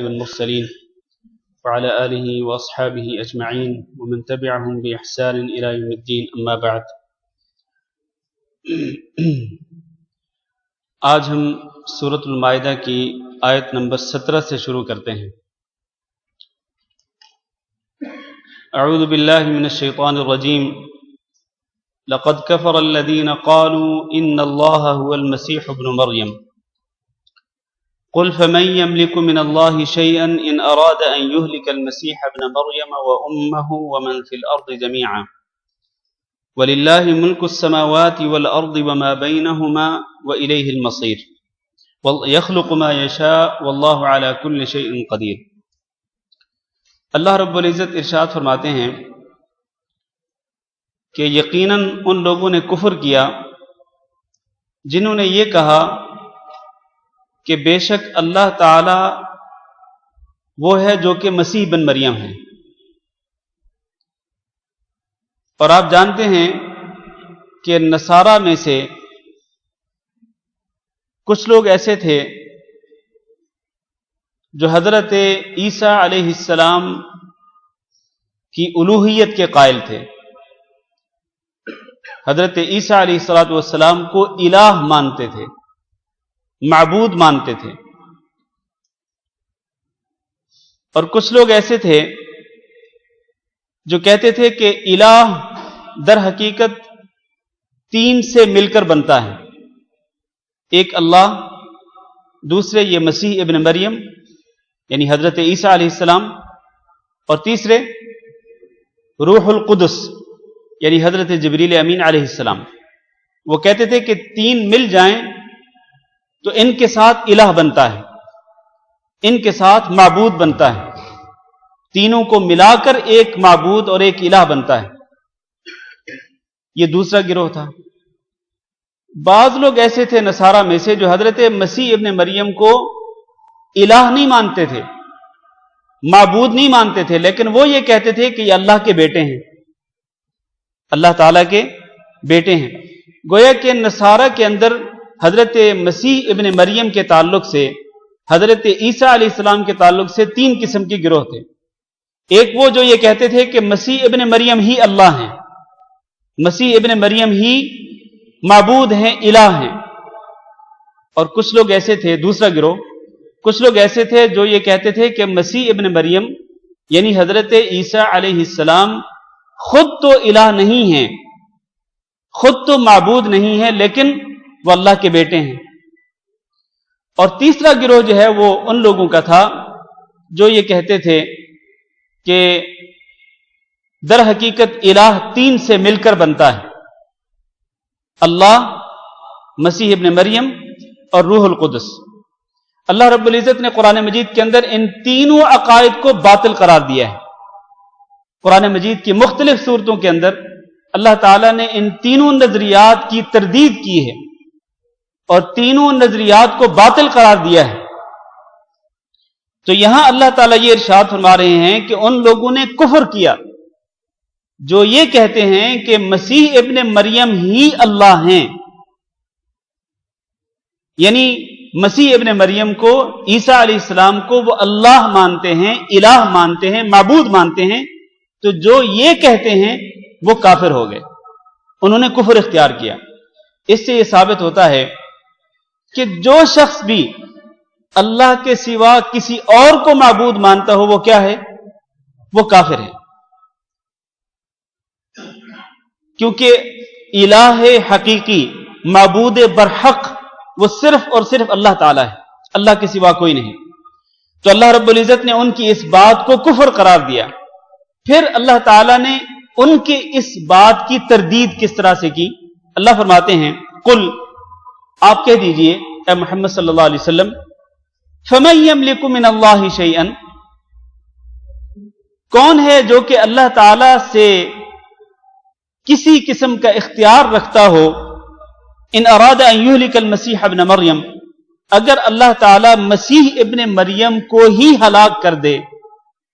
والمرسلين وعلى آله وأصحابه أجمعين ومن تبعهم بإحسان إلى يوم الدين أما بعد. آج ہم سورۃ المائدہ کی آیت نمبر 17 سے شروع کرتے ہیں. اعوذ باللہ من الشیطان الرجیم. لقد كفر الذين قالوا إن الله هو المسيح ابن مريم قل فمن يملك من الله شيئا إن أراد أن يهلك المسيح ابن مريم وأمه ومن في الأرض جميعا ولله ملك السماوات والأرض وما بينهما وإليه المصير يخلق ما يشاء والله على كل شيء قدير. اللہ رب العزت ارشاد فرماتے ہیں کہ یقیناً ان لوگوں نے کفر کیا جنہوں نے یہ کہا کہ بے شک اللہ تعالی وہ ہے جو کہ مسیح بن مریم ہے. اور آپ جانتے ہیں کہ نصارہ میں سے کچھ لوگ ایسے تھے جو حضرت عیسیٰ علیہ السلام کی الوہیت کے قائل تھے. حضرت عیسیٰ علیہ السلام کو الہ مانتے تھے، معبود مانتے تھے. اور کچھ لوگ ایسے تھے جو کہتے تھے کہ الہ در حقیقت تین سے مل کر بنتا ہے. ایک اللہ، دوسرے یہ مسیح ابن مریم یعنی حضرت عیسیٰ علیہ السلام، اور تیسرے روح القدس یعنی حضرت جبریل امین علیہ السلام. وہ کہتے تھے کہ تین مل جائیں تو ان کے ساتھ الہ بنتا ہے، ان کے ساتھ معبود بنتا ہے. تینوں کو ملا کر ایک معبود اور ایک الہ بنتا ہے. یہ دوسرا گروہ تھا. بعض لوگ ایسے تھے نصارہ میں سے جو حضرت مسیح ابن مریم کو الہ نہیں مانتے تھے، معبود نہیں مانتے تھے، لیکن وہ یہ کہتے تھے کہ یہ اللہ کے بیٹے ہیں، اللہ تعالیٰ کے بیٹے ہیں. گویا کہ نصارہ کے اندر حضرت مسیح ابن مریم کے تعلق سے، حضرت عیسیٰ علیہ السلام کے تعلق سے تین قسم کے گروہ تھے. ایک وہ جو یہ کہتے تھے کہ مسیح ابن مریم ہی اللہ ہیں، مسیح ابن مریم ہی معبود ہیں، الہ ہیں. اور کچھ لوگ ایسے تھے، دوسرا گروہ، کچھ لوگ ایسے تھے جو یہ کہتے تھے کہ مسیح ابن مریم یعنی حضرت عیسیٰ علیہ السلام خود تو الہ نہیں ہیں، خود تو معبود نہیں ہے، لیکن وہ اللہ کے بیٹے ہیں. اور تیسرا گروہ جو ہے وہ ان لوگوں کا تھا جو یہ کہتے تھے کہ در حقیقت الہ تین سے مل کر بنتا ہے، اللہ، مسیح ابن مریم اور روح القدس. اللہ رب العزت نے قرآن مجید کے اندر ان تینوں عقائد کو باطل قرار دیا ہے. قرآن مجید کی مختلف صورتوں کے اندر اللہ تعالیٰ نے ان تینوں نظریات کی تردید کی ہے اور تینوں نظریات کو باطل قرار دیا ہے. تو یہاں اللہ تعالیٰ یہ ارشاد فرما رہے ہیں کہ ان لوگوں نے کفر کیا جو یہ کہتے ہیں کہ مسیح ابن مریم ہی اللہ ہیں، یعنی مسیح ابن مریم کو، عیسیٰ علیہ السلام کو وہ اللہ مانتے ہیں، الہ مانتے ہیں، معبود مانتے ہیں. تو جو یہ کہتے ہیں وہ کافر ہو گئے، انہوں نے کفر اختیار کیا. اس سے یہ ثابت ہوتا ہے کہ جو شخص بھی اللہ کے سوا کسی اور کو معبود مانتا ہو وہ کیا ہے؟ وہ کافر ہے. کیونکہ الہ حقیقی، معبود برحق وہ صرف اور صرف اللہ تعالیٰ ہے، اللہ کے سوا کوئی نہیں. تو اللہ رب العزت نے ان کی اس بات کو کفر قرار دیا. پھر اللہ تعالیٰ نے ان کے اس بات کی تردید کس طرح سے کی؟ اللہ فرماتے ہیں قل، آپ کہہ دیجئے اے محمد صلی اللہ علیہ وسلم، فَمَن يَمْلِكُ مِنَ اللَّهِ شَيْئًا، کون ہے جو کہ اللہ تعالیٰ سے کسی قسم کا اختیار رکھتا ہو، ان اراد ان یہلک المسیح ابن مریم، اگر اللہ تعالیٰ مسیح ابن مریم کو ہی ہلاک کر دے،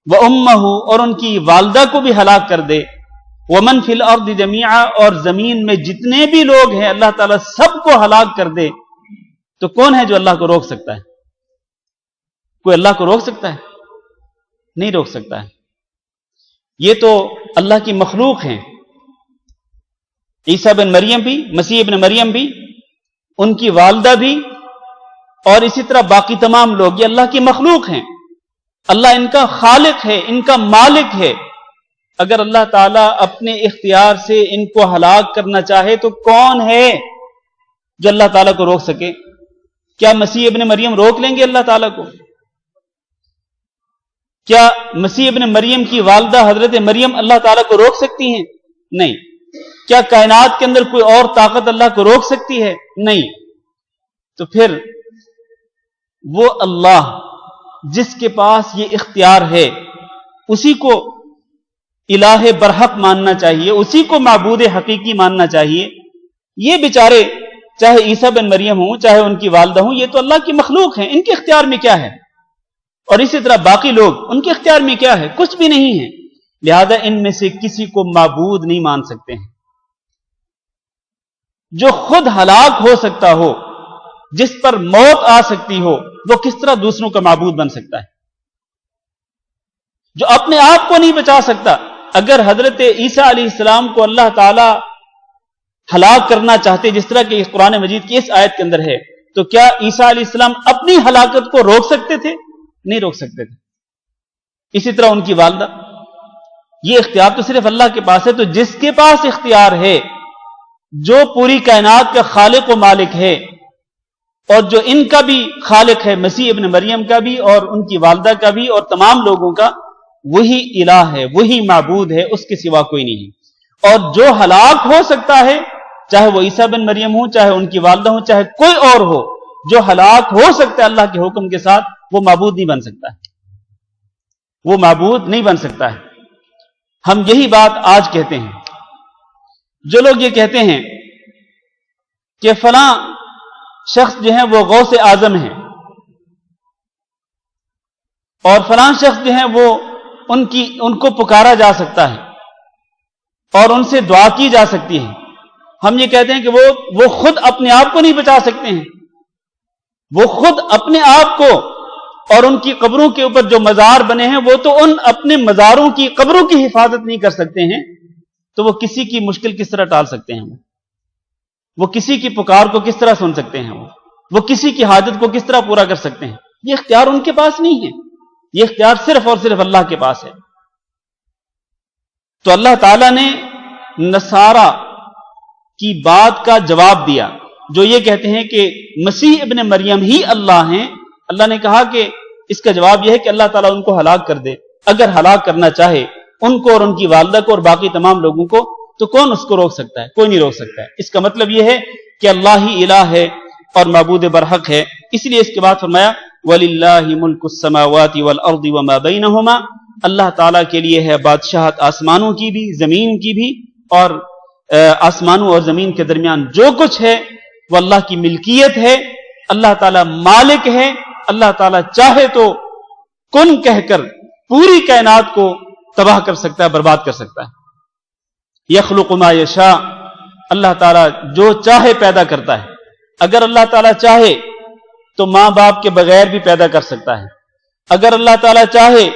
وَأُمَّهُ، اور ان کی والدہ کو بھی ہلاک کر دے، وَمَنْ فِي الْأَرْضِ جَمِيعًا، اور زمین میں جتنے بھی لوگ ہیں اللہ تعالیٰ سب کو ہلاک کر دے، تو کون ہے جو اللہ کو روک سکتا ہے؟ کوئی اللہ کو روک سکتا ہے؟ نہیں روک سکتا ہے. یہ تو اللہ کی مخلوق ہیں. عیسیٰ بن مریم بھی، مسیح ابن مریم بھی، ان کی والدہ بھی، اور اسی طرح باقی تمام لوگ، یہ اللہ کی مخلوق ہیں. اللہ ان کا خالق ہے، ان کا مالک ہے. اگر اللہ تعالیٰ اپنے اختیار سے ان کو ہلاک کرنا چاہے تو کون ہے جو اللہ تعالیٰ کو روک سکے؟ کیا مسیح ابن مریم روک لیں گے اللہ تعالیٰ کو؟ کیا مسیح ابن مریم کی والدہ حضرت مریم اللہ تعالیٰ کو روک سکتی ہیں؟ نہیں. کیا کائنات کے اندر کوئی اور طاقت اللہ کو روک سکتی ہے؟ نہیں. تو پھر وہ اللہ جس کے پاس یہ اختیار ہے اسی کو الہ برحق ماننا چاہیے، اسی کو معبود حقیقی ماننا چاہیے. یہ بیچارے چاہے عیسیٰ بن مریم ہوں، چاہے ان کی والدہ ہوں، یہ تو اللہ کی مخلوق ہیں، ان کے اختیار میں کیا ہے؟ اور اسی طرح باقی لوگ، ان کے اختیار میں کیا ہے؟ کچھ بھی نہیں ہے. لہذا ان میں سے کسی کو معبود نہیں مان سکتے ہیں. جو خود ہلاک ہو سکتا ہو، جس پر موت آ سکتی ہو، وہ کس طرح دوسروں کا معبود بن سکتا ہے؟ جو اپنے آپ کو نہیں بچا سکتا، اگر حضرت عیسیٰ علیہ السلام کو اللہ تعالی ہلاک کرنا چاہتے، جس طرح کہ قرآن مجید کی اس آیت کے اندر ہے، تو کیا عیسیٰ علیہ السلام اپنی ہلاکت کو روک سکتے تھے؟ نہیں روک سکتے تھے. اسی طرح ان کی والدہ. یہ اختیار تو صرف اللہ کے پاس ہے. تو جس کے پاس اختیار ہے، جو پوری کائنات کا خالق و مالک ہے، اور جو ان کا بھی خالق ہے، مسیح ابن مریم کا بھی اور ان کی والدہ کا بھی اور تمام لوگوں کا، وہی الہ ہے، وہی معبود ہے، اس کے سوا کوئی نہیں. اور جو ہلاک ہو سکتا ہے، چاہے وہ عیسیٰ بن مریم ہوں، چاہے ان کی والدہ ہوں، چاہے کوئی اور ہو، جو ہلاک ہو سکتا ہے اللہ کے حکم کے ساتھ، وہ معبود نہیں بن سکتا ہے. وہ معبود نہیں بن سکتا ہے. ہم یہی بات آج کہتے ہیں. جو لوگ یہ کہتے ہیں کہ فلاں شخص جو ہیں وہ غوث اعظم ہیں، اور فلاں شخص جو ہیں وہ ان کو پکارا جا سکتا ہے اور ان سے دعا کی جا سکتی ہے، ہم یہ کہتے ہیں کہ وہ خود اپنے آپ کو نہیں بچا سکتے ہیں. وہ خود اپنے آپ کو اور ان کی قبروں کے اوپر جو مزار بنے ہیں، وہ تو ان اپنے مزاروں کی قبروں کی حفاظت نہیں کر سکتے ہیں، تو وہ کسی کی مشکل کس طرح ٹال سکتے ہیں؟ وہ کسی کی پکار کو کس طرح سن سکتے ہیں؟ وہ کسی کی حاجت کو کس طرح پورا کر سکتے ہیں؟ یہ اختیار ان کے پاس نہیں ہے. یہ اختیار صرف اور صرف اللہ کے پاس ہے. تو اللہ تعالیٰ نے نصارہ کی بات کا جواب دیا، جو یہ کہتے ہیں کہ مسیح ابن مریم ہی اللہ ہیں. اللہ نے کہا کہ اس کا جواب یہ ہے کہ اللہ تعالیٰ ان کو ہلاک کر دے. اگر ہلاک کرنا چاہے ان کو اور ان کی والدہ کو اور باقی تمام لوگوں کو، تو کون اس کو روک سکتا ہے؟ کوئی نہیں روک سکتا ہے. اس کا مطلب یہ ہے کہ اللہ ہی الہ ہے اور معبود برحق ہے. اس لیے اس کے بعد فرمایا وَلِلَّهِ مُلْكُ السَّمَاوَاتِ وَالْأَرْضِ وَمَا بَيْنَهُمَا. اللہ تعالیٰ کے لیے ہے بادشاہت آسمانوں کی بھی، زمین کی بھی، اور آسمانوں اور زمین کے درمیان جو کچھ ہے وہ اللہ کی ملکیت ہے. اللہ تعالیٰ مالک ہے. اللہ تعالیٰ چاہے تو کن کہہ کر پوری کائنات کو تباہ کر سکتا ہے، برباد کر سکتا ہے. یخلق ما یشاء. اللہ تعالیٰ جو چاہے پیدا کرتا ہے. اگر اللہ تعالیٰ چاہے تو ماں باپ کے بغیر بھی پیدا کر سکتا ہے. اگر اللہ تعالیٰ چاہے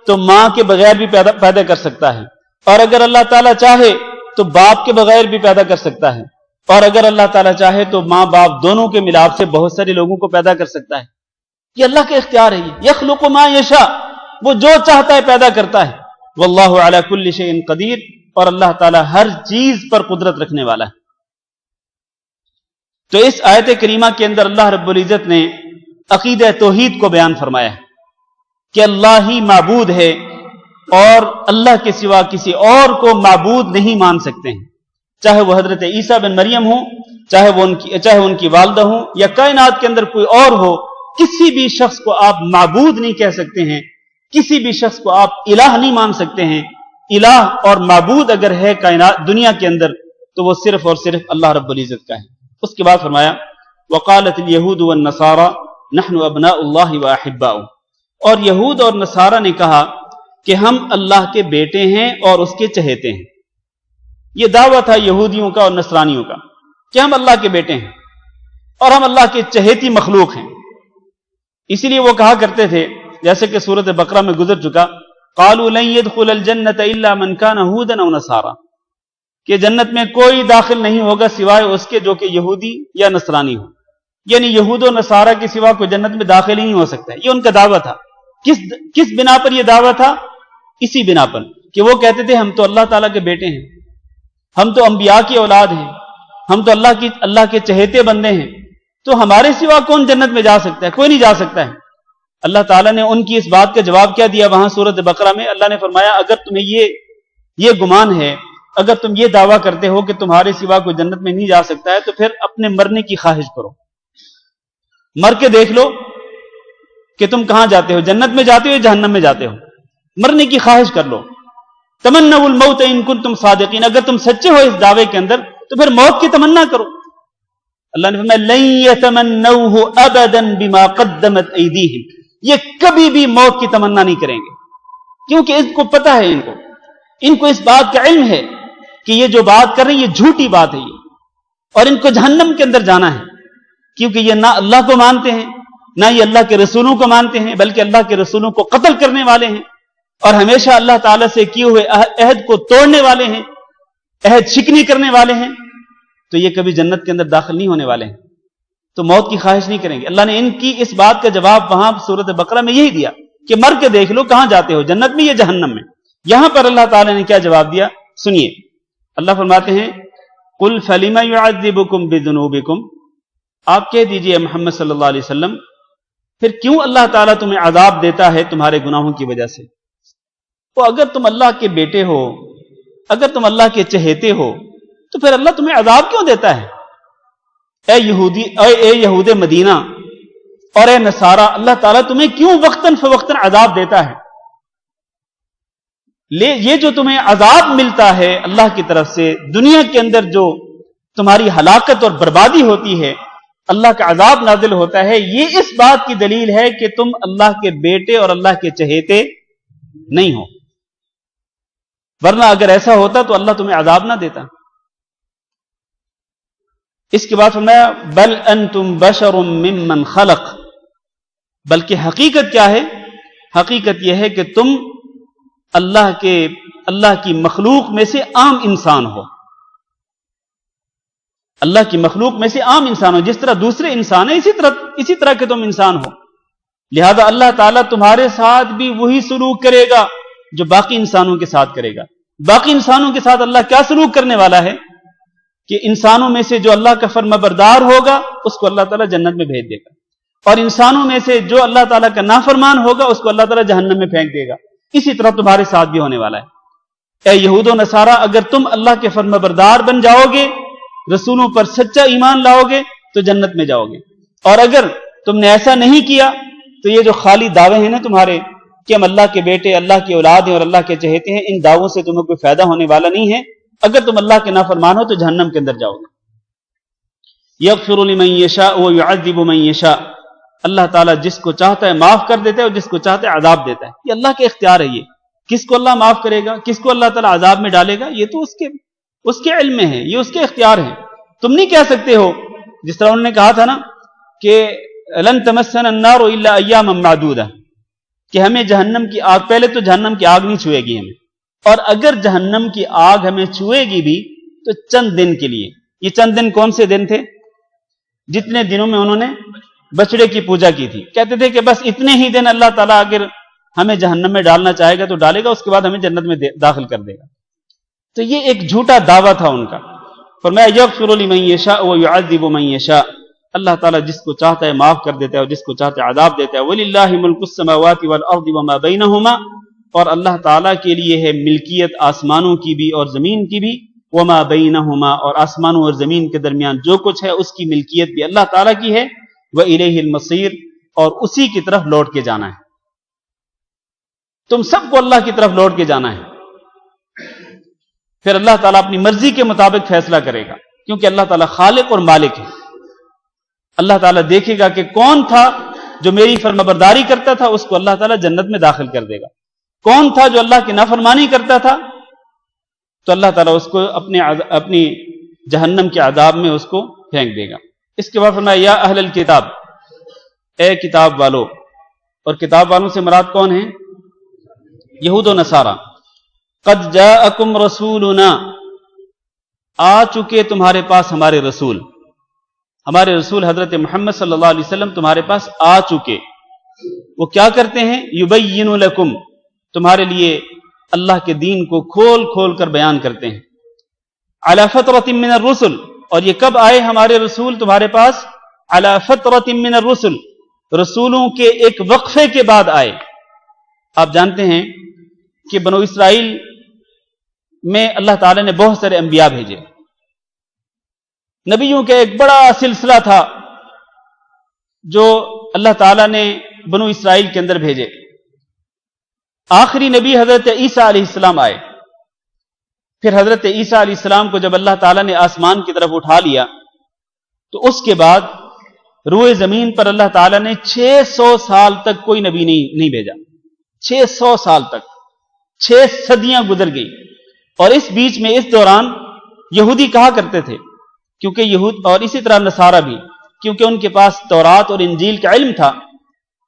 تو ماں کے بغیر بھی پیدا کر سکتا ہے. اور اگر اللہ تعالیٰ چاہے تو باپ کے بغیر بھی پیدا کر سکتا ہے. اور اگر اللہ تعالیٰ چاہے تو ماں باپ دونوں کے ملاپ سے بہت سارے لوگوں کو پیدا کر سکتا ہے. یہ اللہ کا اختیار ہے. یخلق ما یشاء. وہ جو چاہتا ہے پیدا کرتا ہے. واللہ علی کل شیء قدیر. اور اللہ تعالیٰ ہر چیز پر قدرت رکھنے والا ہے. تو اس آیت کریمہ کے اندر اللہ رب العزت نے عقیدہ توحید کو بیان فرمایا ہے کہ اللہ ہی معبود ہے اور اللہ کے سوا کسی اور کو معبود نہیں مان سکتے ہیں. چاہے وہ حضرت عیسیٰ بن مریم ہوں، چاہے ان کی والدہ ہوں، یا کائنات کے اندر کوئی اور ہو، کسی بھی شخص کو آپ معبود نہیں کہہ سکتے ہیں. کسی بھی شخص کو آپ الہ نہیں مان سکتے ہیں. الہ اور معبود اگر ہے کائنات دنیا کے اندر تو وہ صرف اور صرف اللہ رب العزت کا ہے. اس کے بعد فرمایا وقالت اليهود والنصارى نحن ابناء الله واحباؤه. اور یہود اور نصارہ نے کہا کہ ہم اللہ کے بیٹے ہیں اور اس کے چہیتے ہیں. یہ دعویٰ تھا یہودیوں کا اور نصرانیوں کا کہ ہم اللہ کے بیٹے ہیں اور ہم اللہ کے چہیتی مخلوق ہیں. اسی لیے وہ کہا کرتے تھے، جیسے کہ سورۃ بقرہ میں گزر چکا، قالوا لن يدخل الجنة الا من كان هودا او نصارى، کہ جنت میں کوئی داخل نہیں ہوگا سوائے اس کے جو کہ یہودی یا نصرانی ہو، یعنی یہود و نصارہ کے سوا کوئی جنت میں داخل ہی نہیں ہو سکتا ہے۔ یہ ان کا دعویٰ تھا۔ کس بنا پر یہ دعویٰ تھا؟ اسی بنا پر کہ وہ کہتے تھے ہم تو اللہ تعالیٰ کے بیٹے ہیں، ہم تو انبیاء کی اولاد ہیں، ہم تو اللہ کے چہیتے بندے ہیں، تو ہمارے سوا کون جنت میں جا سکتا ہے؟ کوئی نہیں جا سکتا ہے۔ اللہ تعالیٰ نے ان کی اس بات کا جواب کیا دیا وہاں سورۃ بقرہ میں؟ اللہ نے فرمایا اگر تمہیں یہ گمان ہے، اگر تم یہ دعویٰ کرتے ہو کہ تمہارے سوا کوئی جنت میں نہیں جا سکتا ہے، تو پھر اپنے مرنے کی خواہش کرو، مر کے دیکھ لو کہ تم کہاں جاتے ہو، جنت میں جاتے ہو یا جہنم میں جاتے ہو، مرنے کی خواہش کر لو۔ تمنوا الموت ان کنتم صادقین، اگر تم سچے ہو اس دعوے کے اندر تو پھر موت کی تمنا کرو۔ اللہ نے فرمایا لن یتمنوه ابدا بما قدمت ایدیہم، یہ کبھی بھی موت کی تمنا نہیں کریں گے، کیونکہ ان کو پتہ ہے، ان کو اس بات کا علم ہے کہ یہ جو بات کر رہے ہیں یہ جھوٹی بات ہے، اور ان کو جہنم کے اندر جانا ہے، کیونکہ یہ نہ اللہ کو مانتے ہیں، نہ یہ اللہ کے رسولوں کو مانتے ہیں، بلکہ اللہ کے رسولوں کو قتل کرنے والے ہیں، اور ہمیشہ اللہ تعالیٰ سے کیے ہوئے عہد کو توڑنے والے ہیں، عہد شکنی کرنے والے ہیں، تو یہ کبھی جنت کے اندر داخل نہیں ہونے والے ہیں، تو موت کی خواہش نہیں کریں گے۔ اللہ نے ان کی اس بات کا جواب وہاں سورۃ بقرہ میں یہی دیا کہ مر کے دیکھ لو کہاں جاتے ہو، جنت میں یا جہنم میں۔ یہاں پر اللہ تعالیٰ نے کیا جواب دیا سنیے، اللہ فرماتے ہیں قل فلم يعذبكم بذنوبكم، آپ کہہ دیجئے محمد صلی اللہ علیہ وسلم پھر کیوں اللہ تعالیٰ تمہیں عذاب دیتا ہے تمہارے گناہوں کی وجہ سے؟ تو اگر تم اللہ کے بیٹے ہو، اگر تم اللہ کے چہیتے ہو، تو پھر اللہ تمہیں عذاب کیوں دیتا ہے؟ اے یہود مدینہ اور اے نصارہ، اللہ تعالیٰ تمہیں کیوں وقتاً فوقتاً عذاب دیتا ہے؟ یہ جو تمہیں عذاب ملتا ہے اللہ کی طرف سے، دنیا کے اندر جو تمہاری ہلاکت اور بربادی ہوتی ہے، اللہ کا عذاب نازل ہوتا ہے، یہ اس بات کی دلیل ہے کہ تم اللہ کے بیٹے اور اللہ کے چہیتے نہیں ہو، ورنہ اگر ایسا ہوتا تو اللہ تمہیں عذاب نہ دیتا۔ اس کے بعد فرمایا بل انتم بشر ممن خلق، بلکہ حقیقت کیا ہے؟ حقیقت یہ ہے کہ تم اللہ کی مخلوق میں سے عام انسان ہو، اللہ کی مخلوق میں سے عام انسان ہو، جس طرح دوسرے انسان ہیں اسی طرح کے تم انسان ہو، لہذا اللہ تعالیٰ تمہارے ساتھ بھی وہی سلوک کرے گا جو باقی انسانوں کے ساتھ کرے گا۔ باقی انسانوں کے ساتھ اللہ کیا سلوک کرنے والا ہے کہ انسانوں میں سے جو اللہ کا فرما بردار ہوگا اس کو اللہ تعالیٰ جنت میں بھیج دے گا، اور انسانوں میں سے جو اللہ تعالیٰ کا نافرمان ہوگا اس کو اللہ تعالیٰ جہنم میں پھینک دے گا۔ اسی طرح تمہارے ساتھ بھی ہونے والا ہے۔ اے یہود و نصارہ، اگر تم اللہ کے فرما بردار بن جاؤ گے، رسولوں پر سچا ایمان لاؤ گے تو جنت میں جاؤ گے، اور اگر تم نے ایسا نہیں کیا تو یہ جو خالی دعوے ہیں نا تمہارے کہ ہم اللہ کے بیٹے، اللہ کی اولاد ہیں اور اللہ کے چہیتے ہیں، ان دعووں سے تمہیں کوئی فائدہ ہونے والا نہیں ہے۔ اگر تم اللہ کے نافرمان ہو تو جہنم کے اندر جاؤ گے۔ یغفر لمن یشاء ویعذب من یشاء، اللہ تعالیٰ جس کو چاہتا ہے معاف کر دیتا ہے اور جس کو چاہتا ہے عذاب دیتا ہے، یہ اللہ کے اختیار ہے۔ یہ کس کو اللہ معاف کرے گا، کس کو اللہ تعالیٰ عذاب میں ڈالے گا، یہ تو اس کے علم میں ہے، یہ اس کے اختیار ہے۔ تم نہیں کہہ سکتے ہو، جس طرح انہوں نے کہا تھا نا کہ لن تمسنا النار الا ایاما معدودہ، کہ ہمیں جہنم کی آگ، پہلے تو جہنم کی آگ نہیں چھوئے گی ہمیں، اور اگر جہنم کی آگ ہمیں چھوئے گی بھی تو چند دن کے لیے۔ یہ چند دن کون سے دن تھے؟ جتنے دنوں میں انہوں نے بچڑے کی پوجا کی تھی، کہتے تھے کہ بس اتنے ہی دن اللہ تعالیٰ اگر ہمیں جہنم میں ڈالنا چاہے گا تو ڈالے گا، اس کے بعد ہمیں جنت میں داخل کر دے گا۔ تو یہ ایک جھوٹا دعویٰ تھا ان کا۔ فرمایا یغفر لمن یشاء ویعذب من یشاء، اللہ تعالیٰ جس کو چاہتا ہے معاف کر دیتا ہے اور جس کو چاہتا ہے عذاب دیتا ہے۔ وَلِلَّهِ مُلْكُ السَّمَاوَاتِ وَالْأَرْضِ وَمَا بَيْنَهُمَا، اور اللہ تعالیٰ کے لیے ہے ملکیت آسمانوں کی بھی اور زمین کی بھی، وَمَا بَيْنَهُمَا، اور آسمانوں اور زمین کے درمیان جو کچھ ہے اس کی ملکیت بھی اللہ تعالیٰ کی ہے، وَإِلَيْهِ الْمَصِيرُ، اور اسی کی طرف لوٹ کے جانا ہے۔ تم سب کو اللہ کی طرف لوٹ کے جانا ہے، پھر اللہ تعالیٰ اپنی مرضی کے مطابق فیصلہ کرے گا، کیونکہ اللہ تعالیٰ خالق اور مالک ہے۔ اللہ تعالیٰ دیکھے گا کہ کون تھا جو میری فرمانبرداری کرتا تھا، اس کو اللہ تعالیٰ جنت میں داخل کر دے گا، کون تھا جو اللہ کی نافرمانی کرتا تھا تو اللہ تعالیٰ اس کو اپنی جہنم کے عذاب میں اس کو پھینک دے گا۔ اس کے بعد فرمایا یا اہل الکتاب، اے کتاب والو، اور کتاب والوں سے مراد کون ہیں؟ یہود و نصارہ. قد جاءکم رسولنا، آ چکے تمہارے پاس ہمارے رسول، ہمارے رسول حضرت محمد صلی اللہ علیہ وسلم تمہارے پاس آ چکے. وہ کیا کرتے ہیں؟ یبین لکم، تمہارے لیے اللہ کے دین کو کھول کھول کر بیان کرتے ہیں. علی فترۃ من الرسل، اور یہ کب آئے ہمارے رسول تمہارے پاس؟ علی فترۃ من الرسل، رسولوں کے ایک وقفے کے بعد آئے. آپ جانتے ہیں کہ بنو اسرائیل میں اللہ تعالی نے بہت سارے انبیاء بھیجے. نبیوں کا ایک بڑا سلسلہ تھا جو اللہ تعالیٰ نے بنو اسرائیل کے اندر بھیجے. آخری نبی حضرت عیسیٰ علیہ السلام آئے. پھر حضرت عیسیٰ علیہ السلام کو جب اللہ تعالیٰ نے آسمان کی طرف اٹھا لیا تو اس کے بعد روئے زمین پر اللہ تعالیٰ نے 600 سال تک کوئی نبی نہیں بھیجا. 600 سال تک، 6 صدیاں گزر گئی. اور اس بیچ میں، اس دوران یہودی کہا کرتے تھے، کیونکہ یہود، اور اسی طرح نصارہ بھی، کیونکہ ان کے پاس تورات اور انجیل کا علم تھا.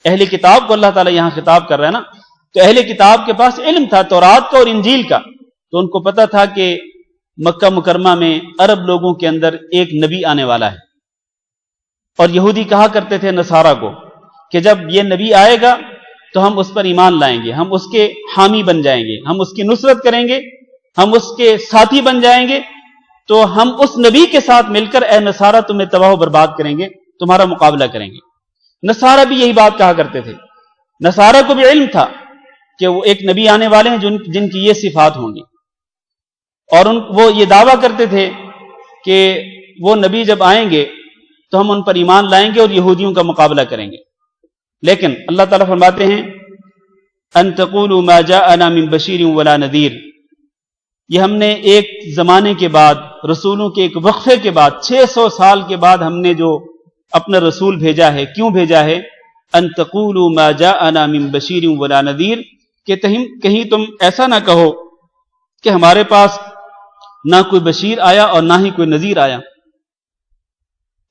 اہل کتاب کو اللہ تعالیٰ یہاں خطاب کر رہا ہے نا، تو اہل کتاب کے پاس علم تھا تورات کا اور انجیل کا. تو ان کو پتہ تھا کہ مکہ مکرمہ میں عرب لوگوں کے اندر ایک نبی آنے والا ہے. اور یہودی کہا کرتے تھے نصارہ کو کہ جب یہ نبی آئے گا تو ہم اس پر ایمان لائیں گے، ہم اس کے حامی بن جائیں گے، ہم اس کی نصرت کریں گے، ہم اس کے ساتھی بن جائیں گے. تو ہم اس نبی کے ساتھ مل کر اے نصارہ تمہیں تباہ و برباد کریں گے، تمہارا مقابلہ کریں گے. نصارہ بھی یہی بات کہا کرتے تھے. نصارہ کو بھی علم تھا کہ وہ ایک نبی آنے والے ہیں جن کی یہ صفات ہوں گی، اور وہ یہ دعویٰ کرتے تھے کہ وہ نبی جب آئیں گے تو ہم ان پر ایمان لائیں گے اور یہودیوں کا مقابلہ کریں گے. لیکن اللہ تعالیٰ فرماتے ہیں ان تقولوا ما جاءنا من بشیر ولا نذیر، یہ ہم نے ایک زمانے کے بعد، رسولوں کے ایک وقفے کے بعد، 600 سال کے بعد ہم نے جو اپنا رسول بھیجا ہے. کیوں بھیجا ہے؟ ان تقولوا ما جاءنا من بشیر ولا نذیر، کہ کہیں تم ایسا نہ کہو کہ ہمارے پاس نہ کوئی بشیر آیا اور نہ ہی کوئی نذیر آیا.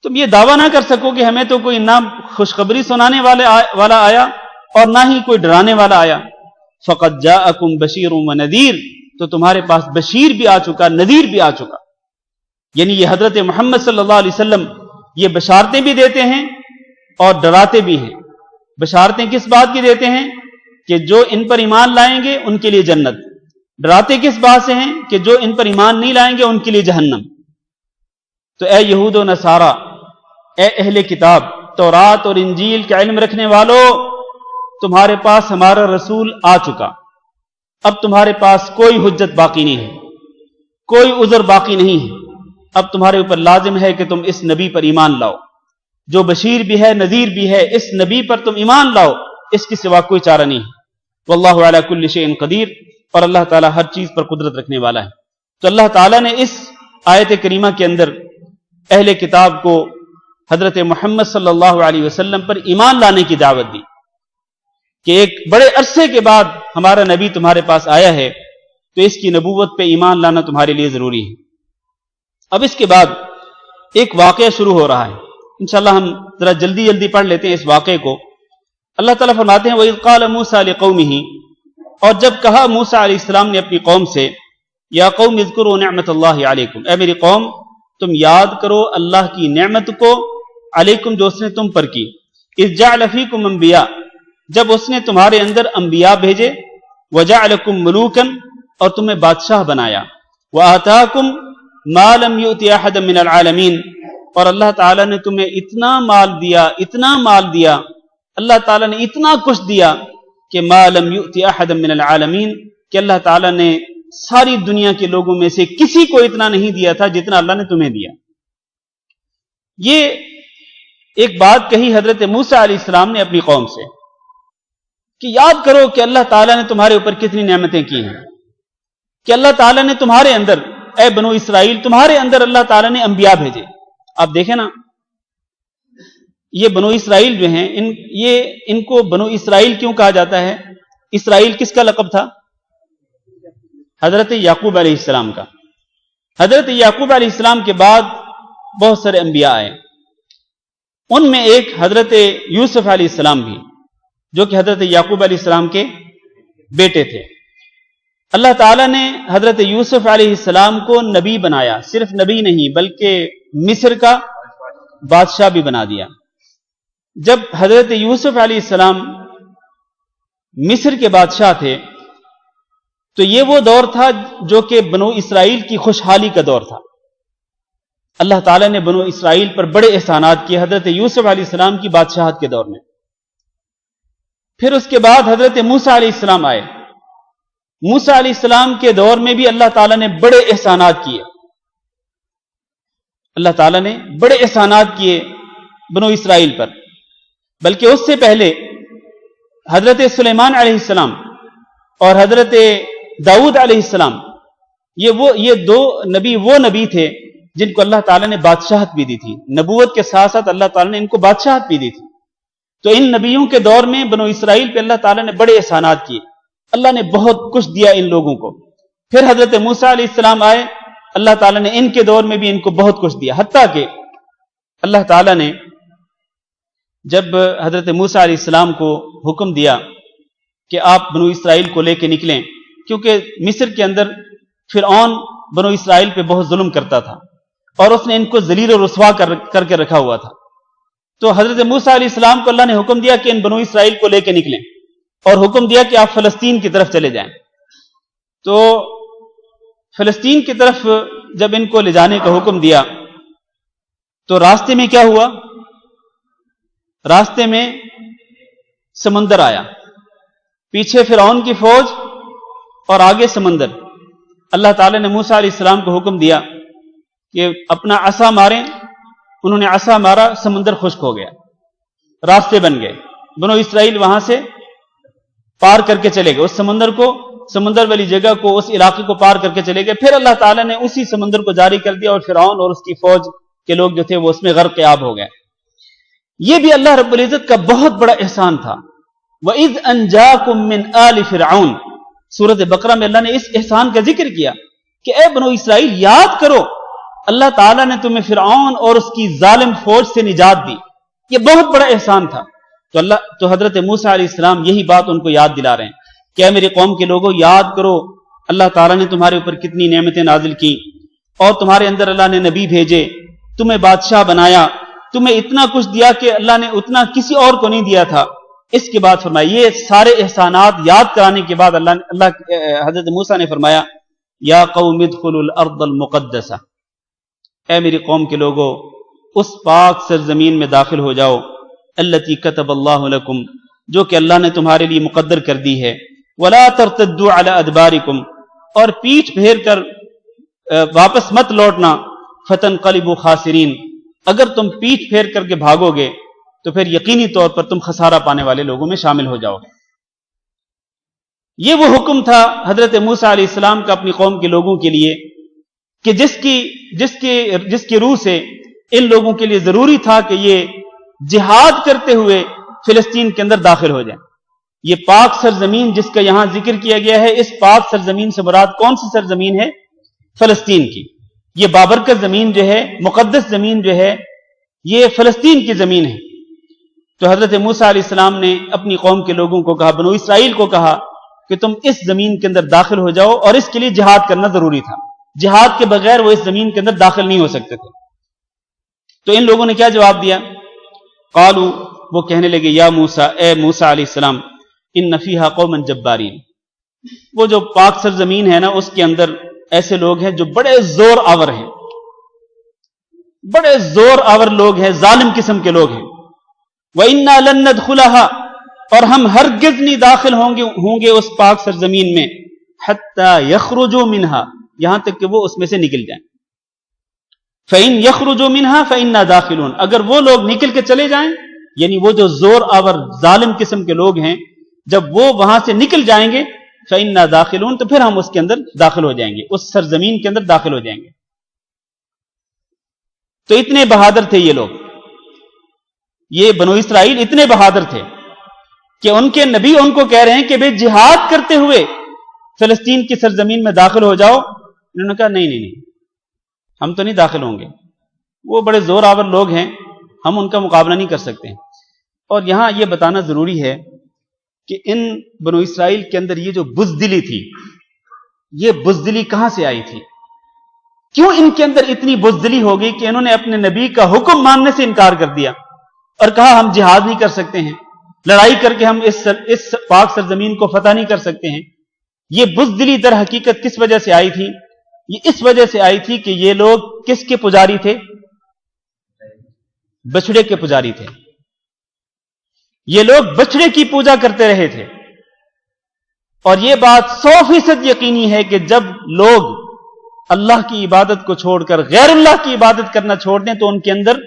تم یہ دعویٰ نہ کر سکو کہ ہمیں تو کوئی نہ خوشخبری سنانے والا آیا اور نہ ہی کوئی ڈرانے والا آیا. فقد جاءکم بشیر و نذیر، تو تمہارے پاس بشیر بھی آ چکا، نذیر بھی آ چکا. یعنی یہ حضرت محمد صلی اللہ علیہ وسلم یہ بشارتیں بھی دیتے ہیں اور ڈراتے بھی ہیں. بشارتیں کس بات کی دیتے ہیں؟ کہ جو ان پر ایمان لائیں گے ان کے لیے جنت. ڈراتے کس بات سے ہیں؟ کہ جو ان پر ایمان نہیں لائیں گے ان کے لیے جہنم. تو اے یہود و نصارہ، اے اہل کتاب، تورات اور انجیل کا علم رکھنے والوں، تمہارے پاس ہمارا رسول آ چکا. اب تمہارے پاس کوئی حجت باقی نہیں ہے، کوئی عذر باقی نہیں ہے. اب تمہارے اوپر لازم ہے کہ تم اس نبی پر ایمان لاؤ، جو بشیر بھی ہے نذیر بھی ہے. اس نبی پر تم ایمان لاؤ، اس کے سوا کوئی چارہ نہیں ہے. واللہ علی کل شیء قدیر، اور اللہ تعالیٰ ہر چیز پر قدرت رکھنے والا ہے. تو اللہ تعالیٰ نے اس آیت کریمہ کے اندر اہل کتاب کو حضرت محمد صلی اللہ علیہ وسلم پر ایمان لانے کی دعوت دی کہ ایک بڑے عرصے کے بعد ہمارا نبی تمہارے پاس آیا ہے، تو اس کی نبوت پہ ایمان لانا تمہارے لیے ضروری ہے. اب اس کے بعد ایک واقعہ شروع ہو رہا ہے. انشاءاللہ ہم ذرا جلدی پڑھ لیتے ہیں اس واقعے کو. اللہ تعالیٰ فرماتے ہیں وَإِذْ قَالَ مُوسَىٰ لِقَوْمِهِ، اور جب کہا موسیٰ علیہ السلام نے اپنی قوم سے، یا قوم اذکروا نعمت اللہ علیکم، اے میری قوم تم یاد کرو اللہ کی نعمت کو، علیکم جو اس نے تم پر کی. اذ جعل فیکم انبیاء، جب اس نے تمہارے اندر انبیاء بھیجے، وجعلکم ملوکا، اور تمہیں بادشاہ بنایا، وآتاکم ما لم یؤت احدا من العالمین، اور اللہ تعالیٰ نے تمہیں اتنا مال دیا، اللہ تعالیٰ نے اتنا کچھ دیا کہ ما لم یؤت احدا من العالمین، کہ اللہ تعالیٰ نے ساری دنیا کے لوگوں میں سے کسی کو اتنا نہیں دیا تھا جتنا اللہ نے تمہیں دیا. یہ ایک بات کہی حضرت موسیٰ علیہ السلام نے اپنی قوم سے کہ یاد کرو کہ اللہ تعالیٰ نے تمہارے اوپر کتنی نعمتیں کی ہیں، کہ اللہ تعالیٰ نے تمہارے اندر، اے بنو اسرائیل، تمہارے اندر اللہ تعالیٰ نے انبیاء بھیجے. آپ دیکھیں نا، یہ بنو اسرائیل جو ہیں، ان کو بنو اسرائیل کیوں کہا جاتا ہے؟ اسرائیل کس کا لقب تھا؟ حضرت یعقوب علیہ السلام کا. حضرت یعقوب علیہ السلام کے بعد بہت سارے انبیاء آئے، ان میں ایک حضرت یوسف علیہ السلام بھی، جو کہ حضرت یعقوب علیہ السلام کے بیٹے تھے۔ اللہ تعالیٰ نے حضرت یوسف علیہ السلام کو نبی بنایا، صرف نبی نہیں بلکہ مصر کا بادشاہ بھی بنا دیا۔ جب حضرت یوسف علیہ السلام مصر کے بادشاہ تھے تو یہ وہ دور تھا جو کہ بنو اسرائیل کی خوشحالی کا دور تھا۔ اللہ تعالیٰ نے بنو اسرائیل پر بڑے احسانات کیے حضرت یوسف علیہ السلام کی بادشاہت کے دور میں۔ پھر اس کے بعد حضرت موسیٰ علیہ السلام آئے۔ موسیٰ علیہ السلام کے دور میں بھی اللہ تعالیٰ نے بڑے احسانات کیے، اللہ تعالیٰ نے بڑے احسانات کیے بنو اسرائیل پر۔ بلکہ اس سے پہلے حضرت سلیمان علیہ السلام اور حضرت داؤد علیہ السلام، یہ دو نبی وہ نبی تھے جن کو اللہ تعالیٰ نے بادشاہت بھی دی تھی۔ نبوت کے ساتھ ساتھ اللہ تعالیٰ نے ان کو بادشاہت بھی دی تھی۔ تو ان نبیوں کے دور میں بنو اسرائیل پہ اللہ تعالیٰ نے بڑے احسانات کیے، اللہ نے بہت کچھ دیا ان لوگوں کو۔ پھر حضرت موسیٰ علیہ السلام آئے، اللہ تعالیٰ نے ان کے دور میں بھی ان کو بہت کچھ دیا، حتیٰ کہ اللہ تعالیٰ نے جب حضرت موسیٰ علیہ السلام کو حکم دیا کہ آپ بنو اسرائیل کو لے کے نکلیں، کیونکہ مصر کے اندر فرعون بنو اسرائیل پہ بہت ظلم کرتا تھا اور اس نے ان کو ذلیل و رسوا کر کے رکھا ہوا تھا۔ تو حضرت موسیٰ علیہ السلام کو اللہ نے حکم دیا کہ ان بنو اسرائیل کو لے کے نکلیں، اور حکم دیا کہ آپ فلسطین کی طرف چلے جائیں۔ تو فلسطین کی طرف جب ان کو لے جانے کا حکم دیا تو راستے میں کیا ہوا؟ راستے میں سمندر آیا، پیچھے فرعون کی فوج اور آگے سمندر۔ اللہ تعالیٰ نے موسیٰ علیہ السلام کو حکم دیا کہ اپنا عصا ماریں، انہوں نے عصا مارا، سمندر خشک ہو گیا، راستے بن گئے، بنو اسرائیل وہاں سے پار کر کے چلے گئے، اس سمندر والی جگہ کو، اس علاقے کو پار کر کے چلے گئے۔ پھر اللہ تعالیٰ نے اسی سمندر کو جاری کر دیا اور فرعون اور اس کی فوج کے لوگ جو تھے وہ اس میں غرق آب ہو گئے۔ یہ بھی اللہ رب العزت کا بہت بڑا احسان تھا۔ وَإِذْ أَنْجَاكُمْ مِنْ آلِ فِرْعَوْنَ، سورۃ بقرہ میں اللہ نے اس احسان کا ذکر کیا کہ اے بنو اسرائیل یاد کرو، اللہ تعالیٰ نے تمہیں فرعون اور اس کی ظالم فوج سے نجات دی، یہ بہت بڑا احسان تھا۔ تو حضرت موسیٰ علیہ السلام یہی بات ان کو یاد دلا رہے ہیں کہ اے میری قوم کے لوگوں یاد کرو، اللہ تعالیٰ نے تمہارے اوپر کتنی نعمتیں نازل کی، اور تمہارے اندر اللہ نے نبی بھیجے، تمہیں بادشاہ بنایا، تمہیں اتنا کچھ دیا کہ اللہ نے اتنا کسی اور کو نہیں دیا تھا۔ اس کے بعد فرمایا، یہ سارے احسانات یاد کرانے کے بعد حضرت موسیٰ نے فرمایا، یا قوم ادخلوا الارض المقدسہ، اے میری قوم کے لوگوں اس پاک سرزمین میں داخل ہو جاؤ، التی کتب اللہ لکم، جو کہ اللہ نے تمہارے لیے مقدر کر دی ہے، ولا ترتدوا علی ادبارکم، اور پیٹھ پھیر کر واپس مت لوٹنا، فتنقلبوا خاسرین، اگر تم پیٹھ پھیر کر کے بھاگو گے تو پھر یقینی طور پر تم خسارہ پانے والے لوگوں میں شامل ہو جاؤ گے۔ یہ وہ حکم تھا حضرت موسیٰ علیہ السلام کا اپنی قوم کے لوگوں کے لیے کہ جس کی روح سے ان لوگوں کے لیے ضروری تھا کہ یہ جہاد کرتے ہوئے فلسطین کے اندر داخل ہو جائیں۔ یہ پاک سرزمین جس کا یہاں ذکر کیا گیا ہے، اس پاک سرزمین سے مراد کون سی سرزمین ہے؟ فلسطین کی۔ یہ بابرکت زمین جو ہے، مقدس زمین جو ہے، یہ فلسطین کی زمین ہے۔ تو حضرت موسیٰ علیہ السلام نے اپنی قوم کے لوگوں کو کہا، بنو اسرائیل کو کہا کہ تم اس زمین کے اندر داخل ہو جاؤ، اور اس کے لیے جہاد کرنا ضروری تھا، جہاد کے بغیر وہ اس زمین کے اندر داخل نہیں ہو سکتے تھے۔ تو ان لوگوں نے کیا جواب دیا؟ قالوا، وہ کہنے لگے، یا موسیٰ، اے موسیٰ علیہ السلام، ان فیہا قوما جبارین، وہ جو پاک سرزمین ہے نا، اس کے اندر ایسے لوگ ہیں جو بڑے زور آور ہیں، بڑے زور آور لوگ ہیں، ظالم قسم کے لوگ ہیں۔ وَإِنَّا لَن نَّدْخُلَهَا، اور ہم ہرگز نہیں داخل ہوں گے اس پاک سرزمین میں، حَتَّى يَخْرُجُوا مِنْهَا، یہاں تک کہ وہ اس میں سے نکل جائیں۔ فَإِن يَخْرُجُوا مِنْهَا فَإِنَّا دَاخِلُونَ، اگر وہ لوگ نکل کے چلے جائیں، یعنی وہ جو زور آور ظالم قسم کے لوگ ہیں، جب وہ وہاں سے نکل جائیں گے، فَإِنَّا دَاخِلُونَ، تو پھر ہم اس کے اندر داخل ہو جائیں گے، اس سرزمین کے اندر داخل ہو جائیں گے۔ تو اتنے بہادر تھے یہ لوگ، یہ بنو اسرائیل اتنے بہادر تھے کہ ان کے نبی ان کو کہہ رہے ہیں کہ بھئی جہاد کرتے ہوئے فلسطین کی سرزمین میں داخل ہو جاؤ۔ انہوں نے کہا نہیں، ہم تو نہیں داخل ہوں گے، وہ بڑے زور آور لوگ ہیں، ہم ان کا مقابلہ نہیں کر سکتے ہیں۔ اور یہاں یہ بتانا ضروری ہے کہ ان بنو اسرائیل کے اندر یہ جو بزدلی تھی، یہ بزدلی کہاں سے آئی تھی؟ کیوں ان کے اندر اتنی بزدلی ہو گئی کہ انہوں نے اپنے نبی کا حکم ماننے سے انکار کر دیا اور کہا ہم جہاد نہیں کر سکتے ہیں، لڑائی کر کے ہم اس پاک سرزمین کو فتح نہیں کر سکتے ہیں۔ یہ بزدلی در حقیقت کس وجہ سے آئی تھی؟ یہ اس وجہ سے آئی تھی کہ یہ لوگ کس کے پجاری تھے؟ بچڑے کے پجاری تھے۔ یہ لوگ بچڑے کی پوجا کرتے رہے تھے، اور یہ بات 100% یقینی ہے کہ جب لوگ اللہ کی عبادت کو چھوڑ کر غیر اللہ کی عبادت کرنا چھوڑ دیں تو ان کے اندر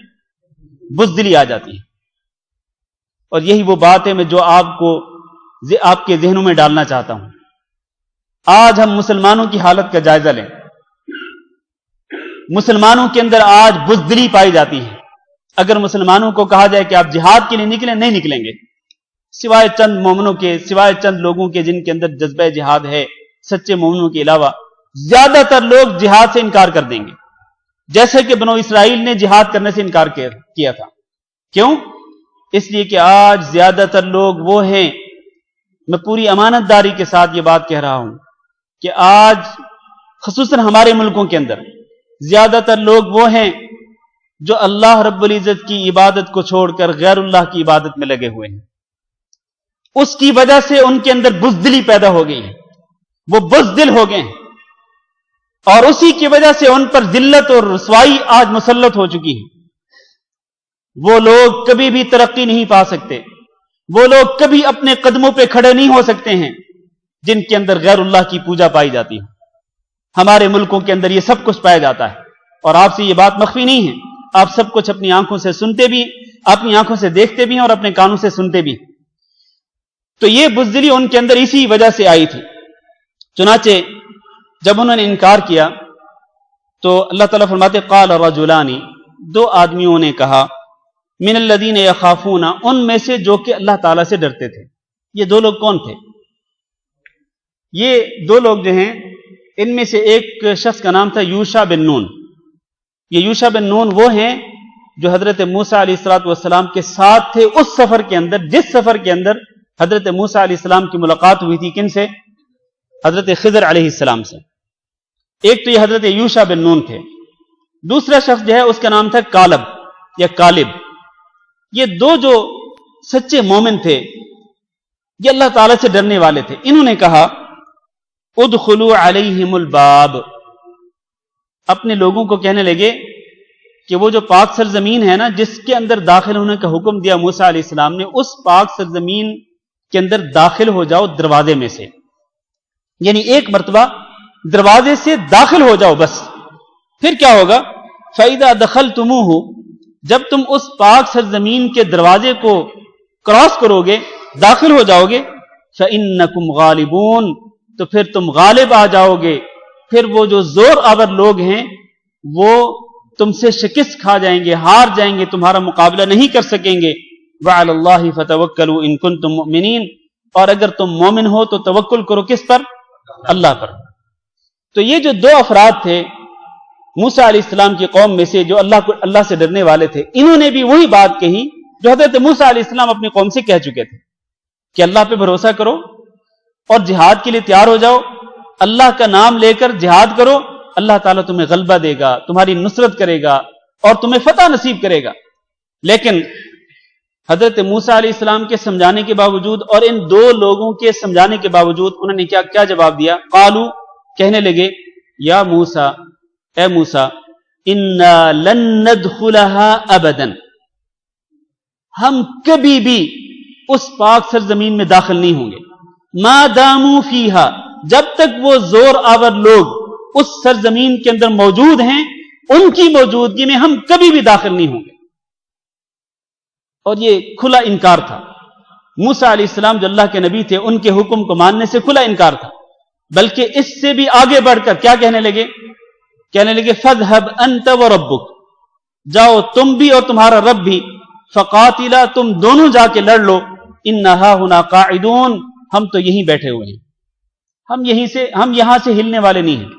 بزدلی آ جاتی ہے۔ اور یہی وہ بات ہے میں جو آپ کے ذہنوں میں ڈالنا چاہتا ہوں۔ آج ہم مسلمانوں کی حالت کا جائزہ لیں۔ مسلمانوں کے اندر آج بزدلی پائی جاتی ہے۔ اگر مسلمانوں کو کہا جائے کہ آپ جہاد کے لیے نکلیں، نہیں نکلیں گے، سوائے چند مومنوں کے، سوائے چند لوگوں کے جن کے اندر جذبہ جہاد ہے، سچے مومنوں کے علاوہ زیادہ تر لوگ جہاد سے انکار کر دیں گے، جیسے کہ بنو اسرائیل نے جہاد کرنے سے انکار کیا تھا۔ کیوں؟ اس لیے کہ آج زیادہ تر لوگ وہ ہیں، میں پوری امانت داری کے ساتھ یہ بات کہہ رہا ہوں کہ آج خصوصاً ہمارے ملکوں کے اندر زیادہ تر لوگ وہ ہیں جو اللہ رب العزت کی عبادت کو چھوڑ کر غیر اللہ کی عبادت میں لگے ہوئے ہیں۔ اس کی وجہ سے ان کے اندر بزدلی پیدا ہو گئی ہے، وہ بزدل ہو گئے ہیں، اور اسی کی وجہ سے ان پر ذلت اور رسوائی آج مسلط ہو چکی ہے۔ وہ لوگ کبھی بھی ترقی نہیں پا سکتے، وہ لوگ کبھی اپنے قدموں پہ کھڑے نہیں ہو سکتے ہیں جن کے اندر غیر اللہ کی پوجا پائی جاتی ہے۔ ہمارے ملکوں کے اندر یہ سب کچھ پایا جاتا ہے، اور آپ سے یہ بات مخفی نہیں ہے، آپ سب کچھ اپنی آنکھوں سے سنتے بھی، اپنی آنکھوں سے دیکھتے بھی ہیں اور اپنے کانوں سے سنتے بھی۔ تو یہ بزدلی ان کے اندر اسی وجہ سے آئی تھی۔ چنانچہ جب انہوں نے انکار کیا تو اللہ تعالیٰ فرماتے قال رجلان، دو آدمیوں نے کہا، من الذین یخافون، ان میں سے جو کہ اللہ تعالیٰ سے ڈرتے تھے۔ یہ دو لوگ کون تھے؟ یہ دو لوگ جو ہیں، ان میں سے ایک شخص کا نام تھا یوشع بن نون۔ یہ یوشع بن نون وہ ہیں جو حضرت موسیٰ علیہ السلام کے ساتھ تھے اس سفر کے اندر، جس سفر کے اندر حضرت موسیٰ علیہ السلام کی ملاقات ہوئی تھی۔ کن سے؟ حضرت خضر علیہ السلام سے۔ ایک تو یہ حضرت یوشع بن نون تھے، دوسرا شخص جو ہے اس کا نام تھا کالب یا کالب۔ یہ دو جو سچے مومن تھے، یہ اللہ تعالیٰ سے ڈرنے والے تھے۔ انہوں نے کہا ادخلوا علیہم الباب، اپنے لوگوں کو کہنے لگے کہ وہ جو پاک سرزمین ہے نا جس کے اندر داخل ہونے کا حکم دیا موسیٰ علیہ السلام نے، اس پاک سرزمین کے اندر داخل ہو جاؤ دروازے میں سے، یعنی ایک مرتبہ دروازے سے داخل ہو جاؤ بس۔ پھر کیا ہوگا؟ فَإِذَا دَخَلْتُمُوهُ، جب تم اس پاک سرزمین کے دروازے کو کراس کرو گے، داخل ہو جاؤ گے، فَإِنَّكُمْ غَالِبُونَ، تو پھر تم غالب آ جاؤ گے۔ پھر وہ جو زور آور لوگ ہیں وہ تم سے شکست کھا جائیں گے، ہار جائیں گے، تمہارا مقابلہ نہیں کر سکیں گے۔ وَعَلَى اللَّهِ فَتَوَكَّلُوا إِن كُنتُم مُؤْمِنِينَ، اور اگر تم مومن ہو تو توکل کرو کس پر؟ اللہ پر۔ تو یہ جو دو افراد تھے موسیٰ علیہ السلام کی قوم میں سے جو اللہ سے ڈرنے والے تھے، انہوں نے بھی وہی بات کہی جو حضرت موسیٰ علیہ السلام اپنی قوم سے کہہ چکے تھے کہ اللہ پہ بھروسہ کرو اور جہاد کے لیے تیار ہو جاؤ، اللہ کا نام لے کر جہاد کرو، اللہ تعالیٰ تمہیں غلبہ دے گا، تمہاری نصرت کرے گا اور تمہیں فتح نصیب کرے گا۔ لیکن حضرت موسیٰ علیہ السلام کے سمجھانے کے باوجود اور ان دو لوگوں کے سمجھانے کے باوجود انہوں نے کیا جواب دیا؟ قالو، کہنے لگے، یا موسیٰ، اے موسیٰ، انا لن ندخلها ابدا، ہم کبھی بھی اس پاک سرزمین میں داخل نہیں ہوں گے، ما داموا فیہا، جب تک وہ زور آور لوگ اس سرزمین کے اندر موجود ہیں، ان کی موجودگی میں ہم کبھی بھی داخل نہیں ہوں گے۔ اور یہ کھلا انکار تھا۔ موسیٰ علیہ السلام جو اللہ کے نبی تھے، ان کے حکم کو ماننے سے کھلا انکار تھا، بلکہ اس سے بھی آگے بڑھ کر کیا کہنے لگے؟ کہنے لگے فَاذْهَبْ أَنْتَ وَرَبُّكَ، جاؤ تم بھی اور تمہارا رب بھی، فَقَاتِلَا، تم دونوں جا کے لڑ لو، إِنَّ هَا هُنَا قَاعِدُونَ، ہم تو یہیں بیٹھے ہوئے ہیں، ہم یہاں سے ہلنے والے نہیں ہیں۔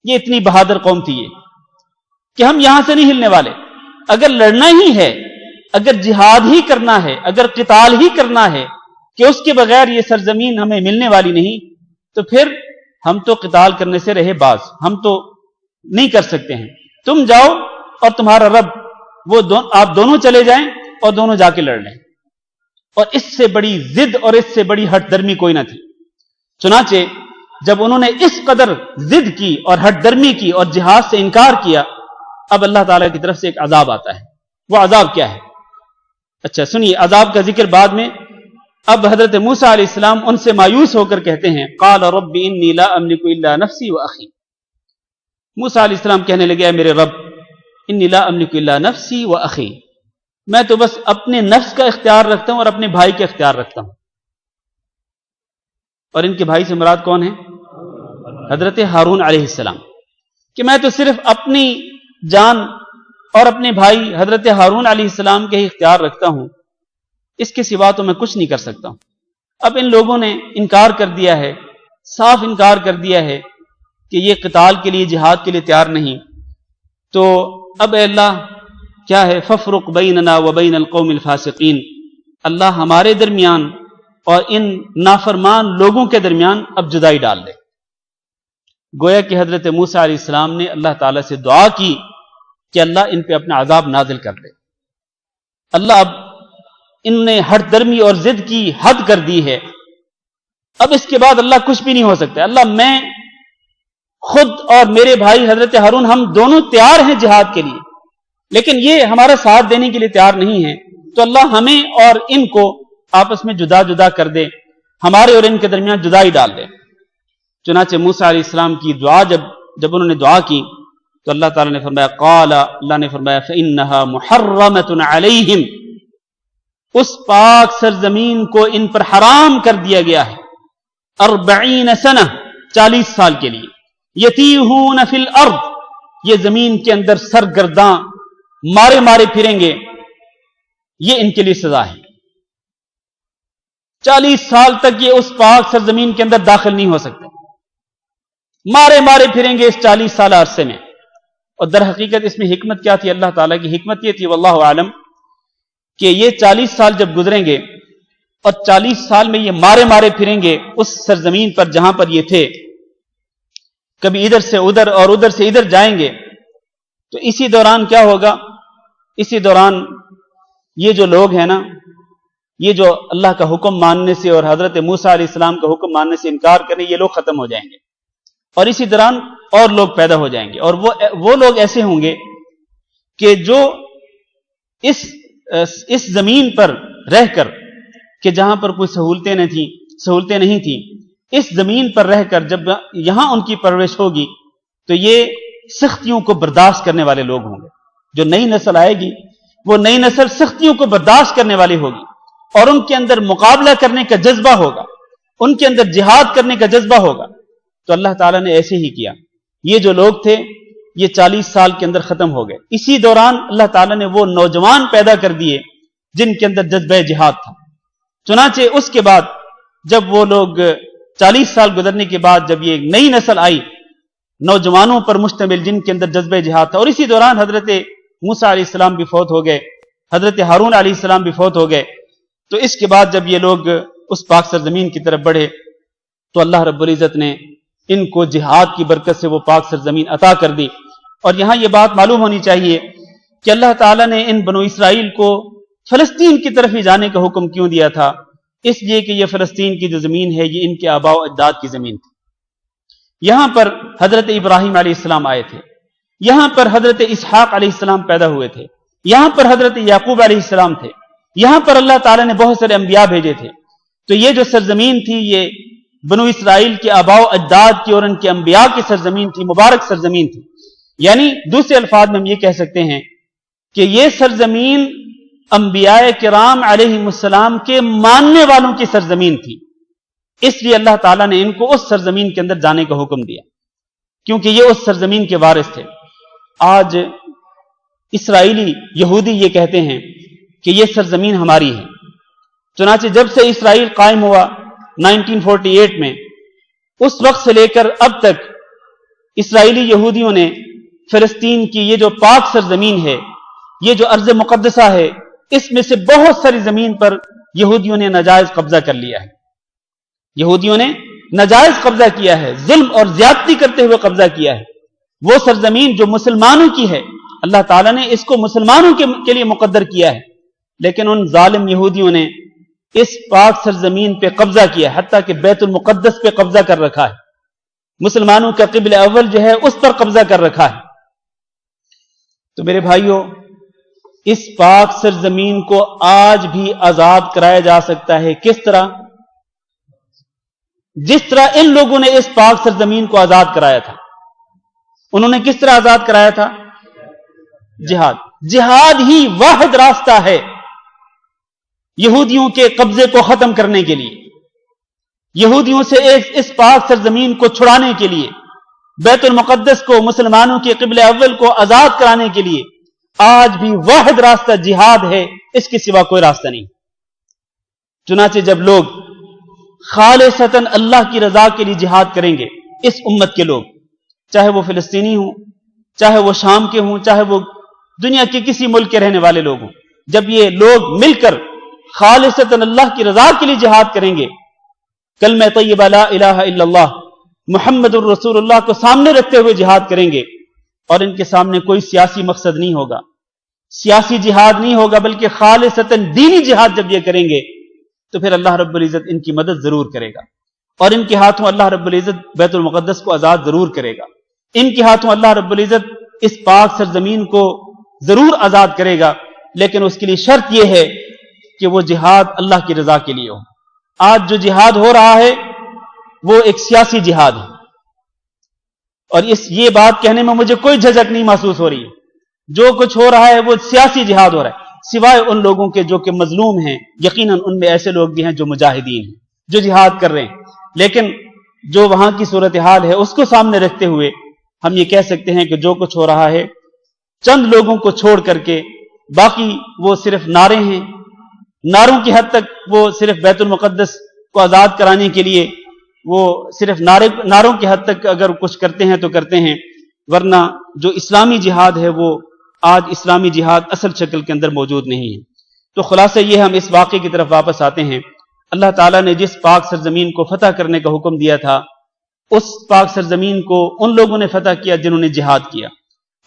یہ اتنی بہادر قوم تھی یہ کہ ہم یہاں سے نہیں ہلنے والے، اگر لڑنا ہی ہے اگر جہاد ہی کرنا ہے، اگر قتال ہی کرنا ہے کہ اس کے بغیر یہ سرزمین ہمیں ملنے والی نہیں، تو پھر ہم تو قتال کرنے سے رہے باز، ہم تو نہیں کر سکتے ہیں۔ تم جاؤ اور تمہارا رب آپ دونوں چلے جائیں اور دونوں جا کے لڑ لیں۔ اور اس سے بڑی ضد اور اس سے بڑی ہٹ درمی کوئی نہ تھی۔ چنانچہ جب انہوں نے اس قدر ضد کی اور ہٹ درمی کی اور جہاد سے انکار کیا، اب اللہ تعالیٰ کی طرف سے ایک عذاب آتا ہے۔ وہ عذاب کیا ہے؟ اچھا سنیے، عذاب کا ذکر بعد میں۔ اب حضرت موسیٰ علیہ السلام ان سے مایوس ہو کر کہتے ہیں، قال رب انی لا املک الا نفسی واخی۔ موسیٰ علیہ السلام کہنے لگے، اے میرے رب، انی لا املک الا نفسی واخی، میں تو بس اپنے نفس کا اختیار رکھتا ہوں اور اپنے بھائی کا اختیار رکھتا ہوں۔ اور ان کے بھائی سے مراد کون ہے؟ حضرت ہارون علیہ السلام، کہ میں تو صرف اپنی جان اور اپنے بھائی حضرت ہارون علیہ السلام کے ہی اختیار رکھتا ہوں، اس کے سوا تو میں کچھ نہیں کر سکتا ہوں۔ اب ان لوگوں نے انکار کر دیا ہے، صاف انکار کر دیا ہے کہ یہ قتال کے لیے، جہاد کے لیے تیار نہیں۔ تو اب اے اللہ کیا ہے، ففرق بیننا وبین القوم الفاسقین، اللہ ہمارے درمیان اور ان نافرمان لوگوں کے درمیان اب جدائی ڈال دے۔ گویا کہ حضرت موسیٰ علیہ السلام نے اللہ تعالیٰ سے دعا کی کہ اللہ ان پہ اپنا عذاب نازل کر دے۔ اللہ اب ان نے ہٹ درمی اور ضد کی حد کر دی ہے، اب اس کے بعد اللہ کچھ بھی نہیں ہو سکتا۔ اللہ میں خود اور میرے بھائی حضرت ہارون ہم دونوں تیار ہیں جہاد کے لیے، لیکن یہ ہمارا ساتھ دینے کے لیے تیار نہیں ہے، تو اللہ ہمیں اور ان کو آپس میں جدا جدا کر دے، ہمارے اور ان کے درمیان جدائی ڈال دے۔ چنانچہ موسیٰ علیہ السلام کی دعا جب انہوں نے دعا کی تو اللہ تعالیٰ نے فرمایا، قال، اللہ نے فرمایا، فإنها محرمة علیہم، اس پاک سرزمین کو ان پر حرام کر دیا گیا ہے، 40 سنہ، 40 سال کے لیے، یتیہون فی الارض، یہ زمین کے اندر سرگرداں مارے مارے پھریں گے، یہ ان کے لیے سزا ہے۔ 40 سال تک یہ اس پاک سرزمین کے اندر داخل نہیں ہو سکتے، مارے مارے پھریں گے اس 40 سالہ عرصے میں۔ اور در حقیقت اس میں حکمت کیا تھی؟ اللہ تعالیٰ کی حکمت یہ تھی، واللہ عالم، کہ یہ 40 سال جب گزریں گے اور 40 سال میں یہ مارے مارے پھریں گے اس سرزمین پر جہاں پر یہ تھے، کبھی ادھر سے ادھر اور ادھر سے ادھر جائیں گے، تو اسی دوران کیا ہوگا؟ اسی دوران یہ جو لوگ ہیں نا، یہ جو اللہ کا حکم ماننے سے اور حضرت موسیٰ علیہ السلام کا حکم ماننے سے انکار کریں، یہ لوگ ختم ہو جائیں گے، اور اسی دوران اور لوگ پیدا ہو جائیں گے، اور وہ لوگ ایسے ہوں گے کہ جو اس زمین پر رہ کر، کہ جہاں پر کوئی سہولتیں نہیں تھیں، اس زمین پر رہ کر جب یہاں ان کی پرورش ہوگی تو یہ سختیوں کو برداشت کرنے والے لوگ ہوں گے۔ جو نئی نسل آئے گی وہ نئی نسل سختیوں کو برداشت کرنے والی ہوگی، اور ان کے اندر مقابلہ کرنے کا جذبہ ہوگا، ان کے اندر جہاد کرنے کا جذبہ ہوگا۔ تو اللہ تعالیٰ نے ایسے ہی کیا، یہ جو لوگ تھے یہ 40 سال کے اندر ختم ہو گئے۔ اسی دوران اللہ تعالیٰ نے وہ نوجوان پیدا کر دیے جن کے اندر جذبہ جہاد تھا۔ چنانچہ اس کے بعد جب وہ لوگ 40 سال گزرنے کے بعد جب یہ نئی نسل آئی نوجوانوں پر مشتمل جن کے اندر جذبہ جہاد تھا، اور اسی دوران حضرت موسیٰ علیہ السلام بھی فوت ہو گئے، حضرت ہارون علیہ السلام بھی فوت ہو گئے، تو اس کے بعد جب یہ لوگ اس پاک سرزمین کی طرف بڑھے تو اللہ رب العزت نے ان کو جہاد کی برکت سے وہ پاک سرزمین عطا کر دی۔ اور یہاں یہ بات معلوم ہونی چاہیے کہ اللہ تعالیٰ نے ان بنو اسرائیل کو فلسطین کی طرف ہی جانے کا حکم کیوں دیا تھا؟ اس لیے کہ یہ فلسطین کی جو زمین ہے یہ ان کے آباء و اجداد کی زمین تھی۔ یہاں پر حضرت ابراہیم علیہ السلام آئے تھے، یہاں پر حضرت اسحاق علیہ السلام پیدا ہوئے تھے، یہاں پر حضرت یعقوب علیہ السلام تھے، یہاں پر اللہ تعالیٰ نے بہت سارے انبیاء بھیجے تھے۔ تو یہ جو سرزمین تھی یہ بنو اسرائیل کے آباء و اجداد کی اور ان کے انبیاء کی سرزمین تھی، مبارک سرزمین تھی۔ یعنی دوسرے الفاظ میں ہم یہ کہہ سکتے ہیں کہ یہ سرزمین انبیاء کرام علیہ السلام کے ماننے والوں کی سرزمین تھی، اس لیے اللہ تعالیٰ نے ان کو اس سرزمین کے اندر جانے کا حکم دیا، کیونکہ یہ اس سرزمین کے وارث تھے۔ آج اسرائیلی یہودی یہ کہتے ہیں کہ یہ سرزمین ہماری ہے۔ چنانچہ جب سے اسرائیل قائم ہوا 1948 میں، اس وقت سے لے کر اب تک اسرائیلی یہودیوں نے فلسطین کی یہ جو پاک سرزمین ہے، یہ جو ارض مقدسہ ہے، اس میں سے بہت ساری زمین پر یہودیوں نے ناجائز قبضہ کر لیا ہے. یہودیوں نے ناجائز قبضہ کیا ہے، ظلم اور زیادتی کرتے ہوئے قبضہ کیا ہے. وہ سرزمین جو مسلمانوں کی ہے، اللہ تعالیٰ نے اس کو مسلمانوں کے لیے مقدر کیا ہے، لیکن ان ظالم یہودیوں نے اس پاک سرزمین پہ قبضہ کیا، حتیٰ کہ بیت المقدس پہ قبضہ کر رکھا ہے. مسلمانوں کا قبلہ اول جو ہے اس پر قبضہ کر رکھا ہے. تو میرے بھائیوں، اس پاک سرزمین کو آج بھی آزاد کرایا جا سکتا ہے. کس طرح؟ جس طرح ان لوگوں نے اس پاک سرزمین کو آزاد کرایا تھا. انہوں نے کس طرح آزاد کرایا تھا؟ جہاد. جہاد ہی واحد راستہ ہے یہودیوں کے قبضے کو ختم کرنے کے لیے، یہودیوں سے اس پاک سرزمین کو چھڑانے کے لیے، بیت المقدس کو، مسلمانوں کے قبلہ اول کو آزاد کرانے کے لیے آج بھی واحد راستہ جہاد ہے، اس کے سوا کوئی راستہ نہیں. چنانچہ جب لوگ خالصتاً اللہ کی رضا کے لیے جہاد کریں گے، اس امت کے لوگ، چاہے وہ فلسطینی ہوں، چاہے وہ شام کے ہوں، چاہے وہ دنیا کے کسی ملک کے رہنے والے لوگ ہوں، جب یہ لوگ مل کر خالصتاً اللہ کی رضا کے لیے جہاد کریں گے، کلمہ طیبہ لا الہ الا اللہ محمد الرسول اللہ کو سامنے رکھتے ہوئے جہاد کریں گے، اور ان کے سامنے کوئی سیاسی مقصد نہیں ہوگا، سیاسی جہاد نہیں ہوگا، بلکہ خالصتاً دینی جہاد جب یہ کریں گے تو پھر اللہ رب العزت ان کی مدد ضرور کرے گا، اور ان کے ہاتھوں اللہ رب العزت بیت المقدس کو آزاد ضرور کرے گا. ان کے ہاتھوں اللہ رب العزت اس پاک سرزمین کو ضرور آزاد کرے گا، لیکن اس کے لیے شرط یہ ہے کہ وہ جہاد اللہ کی رضا کے لیے ہو. آج جو جہاد ہو رہا ہے وہ ایک سیاسی جہاد ہے، اور یہ بات کہنے میں مجھے کوئی جھجک نہیں محسوس ہو رہی ہے. جو کچھ ہو رہا ہے وہ سیاسی جہاد ہو رہا ہے، سوائے ان لوگوں کے جو کہ مظلوم ہیں. یقیناً ان میں ایسے لوگ بھی ہیں جو مجاہدین ہیں، جو جہاد کر رہے ہیں، لیکن جو وہاں کی صورتحال ہے اس کو سامنے رکھتے ہوئے ہم یہ کہہ سکتے ہیں کہ جو کچھ ہو رہا ہے چند لوگوں کو چھوڑ کر کے باقی وہ صرف نعرے ہیں. نعروں کی حد تک وہ صرف بیت المقدس کو آزاد کرانے کے لیے وہ صرف نعروں کی حد تک اگر کچھ کرتے ہیں تو کرتے ہیں، ورنہ جو اسلامی جہاد ہے وہ آج اسلامی جہاد اصل شکل کے اندر موجود نہیں ہے. تو خلاصہ یہ ہم اس واقعے کی طرف واپس آتے ہیں. اللہ تعالیٰ نے جس پاک سرزمین کو فتح کرنے کا حکم دیا تھا، اس پاک سرزمین کو ان لوگوں نے فتح کیا جنہوں نے جہاد کیا،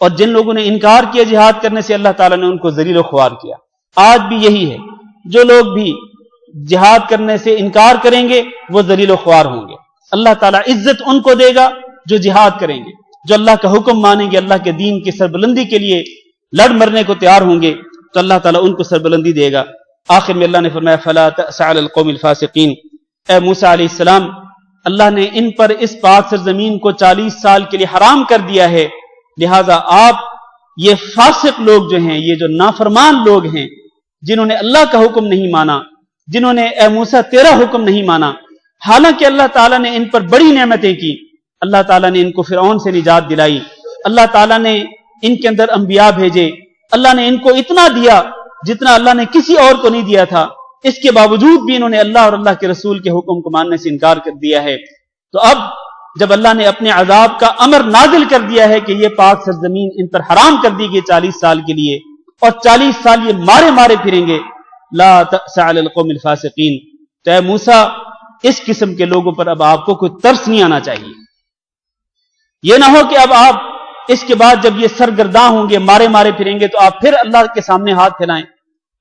اور جن لوگوں نے انکار کیا جہاد کرنے سے اللہ تعالیٰ نے ان کو ذلیل و خوار کیا. آج بھی یہی ہے، جو لوگ بھی جہاد کرنے سے انکار کریں گے وہ ذلیل و خوار ہوں گے. اللہ تعالیٰ عزت ان کو دے گا جو جہاد کریں گے، جو اللہ کا حکم مانیں گے، اللہ کے دین کی سربلندی کے لیے لڑ مرنے کو تیار ہوں گے، تو اللہ تعالیٰ ان کو سربلندی دے گا. آخر میں اللہ نے فرمایا فلا تأس علی القوم الفاسقین. اے موسیٰ علیہ السلام، اللہ نے ان پر اس پاک سرزمین کو 40 سال کے لیے حرام کر دیا ہے، لہذا آپ یہ فاسق لوگ جو ہیں، یہ جو نافرمان لوگ ہیں، جنہوں نے اللہ کا حکم نہیں مانا، جنہوں نے اے موسیٰ تیرا حکم نہیں مانا، حالانکہ اللہ تعالیٰ نے ان پر بڑی نعمتیں کی. اللہ تعالیٰ نے ان کو فرعون سے نجات دلائی، اللہ تعالیٰ نے ان کے اندر انبیاء بھیجے، اللہ نے ان کو اتنا دیا جتنا اللہ نے کسی اور کو نہیں دیا تھا. اس کے باوجود بھی انہوں نے اللہ اور اللہ کے رسول کے حکم کو ماننے سے انکار کر دیا ہے. تو اب جب اللہ نے اپنے عذاب کا امر نازل کر دیا ہے کہ یہ پاک سرزمین ان پر حرام کر دی گئی 40 سال کے لیے، اور 40 سال یہ مارے پھریں گے، لا تأس علی القوم الفاسقین. تو اے موسیٰ، اس قسم کے لوگوں پر اب آپ کو کوئی ترس نہیں آنا چاہیے. یہ نہ ہو کہ اب آپ اس کے بعد جب یہ سرگرداں ہوں گے، مارے پھریں گے، تو آپ پھر اللہ کے سامنے ہاتھ پھیلائیں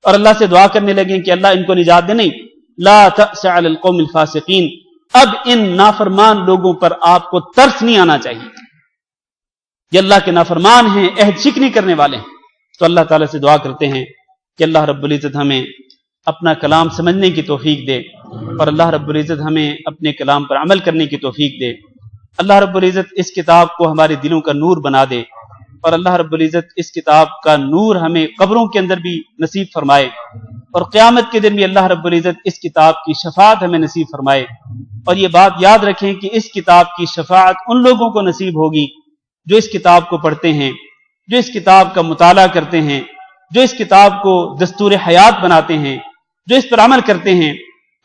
اور اللہ سے دعا کرنے لگیں کہ اللہ ان کو نجات دے. نہیں، لا تأس علی القوم الفاسقین. اب ان نافرمان لوگوں پر آپ کو ترس نہیں آنا چاہیے. یہ اللہ کے نافرمان ہیں، عہد شکنی کرنے والے ہیں. تو اللہ تعالیٰ سے دعا کرتے ہیں کہ اللہ رب العزت ہمیں اپنا کلام سمجھنے کی توفیق دے، اور اللہ رب العزت ہمیں اپنے کلام پر عمل کرنے کی توفیق دے. اللہ رب العزت اس کتاب کو ہمارے دلوں کا نور بنا دے، اور اللہ رب العزت اس کتاب کا نور ہمیں قبروں کے اندر بھی نصیب فرمائے، اور قیامت کے دن بھی اللہ رب العزت اس کتاب کی شفاعت ہمیں نصیب فرمائے. اور یہ بات یاد رکھیں کہ اس کتاب کی شفاعت ان لوگوں کو نصیب ہوگی جو اس کتاب کو پڑھتے ہیں، جو اس کتاب کا مطالعہ کرتے ہیں، جو اس کتاب کو دستور حیات بناتے ہیں، جو اس پر عمل کرتے ہیں.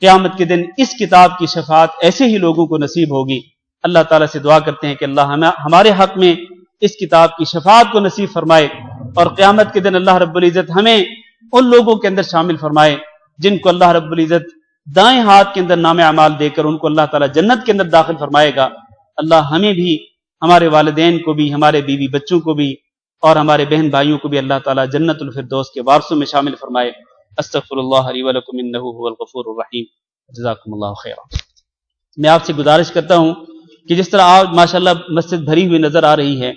قیامت کے دن اس کتاب کی شفاعت ایسے ہی لوگوں کو نصیب ہوگی. اللہ تعالیٰ سے دعا کرتے ہیں کہ اللہ ہمارے حق میں اس کتاب کی شفاعت کو نصیب فرمائے، اور قیامت کے دن اللہ رب العزت ہمیں ان لوگوں کے اندر شامل فرمائے جن کو اللہ رب العزت دائیں ہاتھ کے اندر نام اعمال دے کر ان کو اللہ تعالیٰ جنت کے اندر داخل فرمائے گا۔ اللہ ہمیں بھی، ہمارے والدین کو بھی، ہمارے بیوی بچوں کو بھی اور ہمارے بہن بھائیوں کو بھی اللہ تعالیٰ جنت الفردوس کے وارثوں میں شامل فرمائے۔ استغفر اللہ لی ولکم انہ هو الغفور الرحیم۔ جزاکم اللہ خیرا۔ میں آپ سے گزارش کرتا ہوں کہ جس طرح آج ماشاءاللہ مسجد بھری ہوئی نظر آ رہی ہے،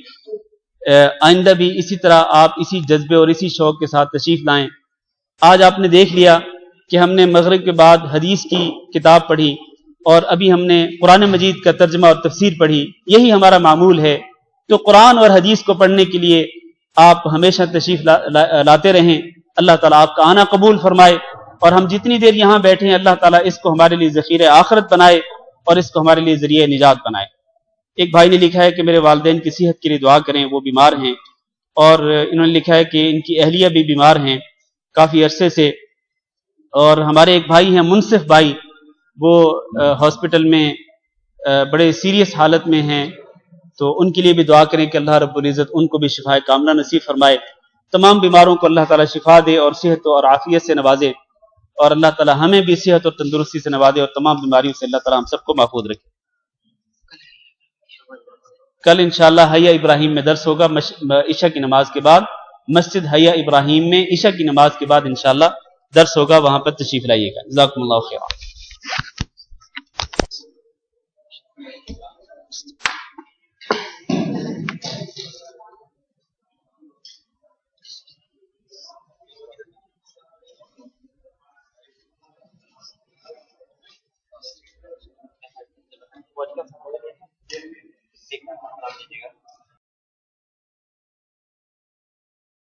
آئندہ بھی اسی طرح آپ اسی جذبے اور اسی شوق کے ساتھ تشریف لائیں۔ آج آپ نے دیکھ لیا کہ ہم نے مغرب کے بعد حدیث کی کتاب پڑھی اور ابھی ہم نے قرآن مجید کا ترجمہ اور تفسیر پڑھی۔ یہی ہمارا معمول ہے، تو قرآن اور حدیث کو پڑھنے کے لیے آپ ہمیشہ تشریف لاتے رہیں۔ اللہ تعالیٰ آپ کا آنا قبول فرمائے، اور ہم جتنی دیر یہاں بیٹھے ہیں اللہ تعالیٰ اس کو ہمارے لیے ذخیرہ آخرت بنائے اور اس کو ہمارے لیے ذریعہ نجات بنائے۔ ایک بھائی نے لکھا ہے کہ میرے والدین کی صحت کے لیے دعا کریں، وہ بیمار ہیں، اور انہوں نے لکھا ہے کہ ان کی اہلیہ بھی بیمار ہیں کافی عرصے سے، اور ہمارے ایک بھائی ہیں منصف بھائی، وہ ہاسپٹل میں بڑے سیریس حالت میں ہیں، تو ان کے لیے بھی دعا کریں کہ اللہ رب العزت ان کو بھی شفائے کاملہ نصیب فرمائے۔ تمام بیماروں کو اللہ تعالیٰ شفا دے اور صحت اور عافیت سے نوازے، اور اللہ تعالیٰ ہمیں بھی صحت اور تندرستی سے نوازے اور تمام بیماریوں سے اللہ تعالیٰ ہم سب کو محفوظ رکھے۔ کل انشاءاللہ حیا ابراہیم میں درس ہوگا عشاء کی نماز کے بعد، مسجد حیا ابراہیم میں عشاء کی نماز کے بعد انشاءاللہ درس ہوگا، وہاں پر تشریف لائیے گا۔ جزاکم اللہ خیرا۔